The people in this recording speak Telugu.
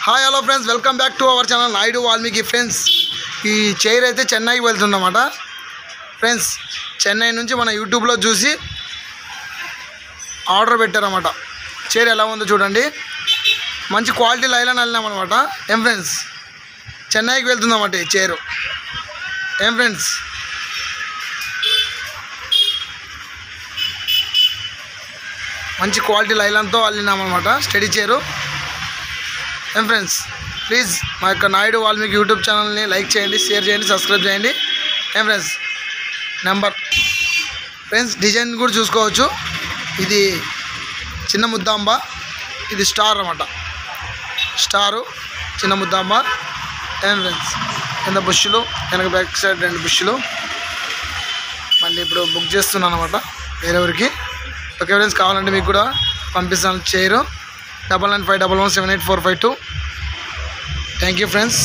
Hi hello friends, welcome back to our channel Naidu Valmiki. Friends, ఈ చైర్ అయితే చెన్నైకి వెళ్తుందన్నమాట. ఫ్రెండ్స్, చెన్నై నుంచి మన యూట్యూబ్లో చూసి ఆర్డర్ పెట్టారన్నమాట. చైర్ ఎలా ఉందో చూడండి, మంచి క్వాలిటీ లైలాన్ వెళ్ళినామన్నమాట. ఏం ఫ్రెండ్స్, చెన్నైకి వెళ్తుందన్నమాట ఈ చైరు. ఏం ఫ్రెండ్స్, మంచి క్వాలిటీ లైలాన్తో అల్లినామన్నమాట స్టడీ చైరు. ఏం ఫ్రెండ్స్, ప్లీజ్ మా యొక్క నాయుడు వాల్మీకి యూట్యూబ్ ఛానల్ని లైక్ చేయండి, షేర్ చేయండి, సబ్స్క్రైబ్ చేయండి. ఏం ఫ్రెండ్స్, నెంబర్ ఫ్రెండ్స్ డిజైన్ కూడా చూసుకోవచ్చు. ఇది చిన్న ముద్దాంబ, ఇది స్టార్ అన్నమాట. స్టారు చిన్న ముద్దాంబ. ఏం ఫ్రెండ్స్, కింద బుష్లు, వెనక బ్యాక్ సైడ్ 2 బుష్లు. మళ్ళీ ఇప్పుడు బుక్ చేస్తున్నాను అనమాట వేరెవరికి. ఓకే ఫ్రెండ్స్, కావాలంటే మీకు కూడా పంపిస్తాను చైరు. 9951178452. Thank you friends.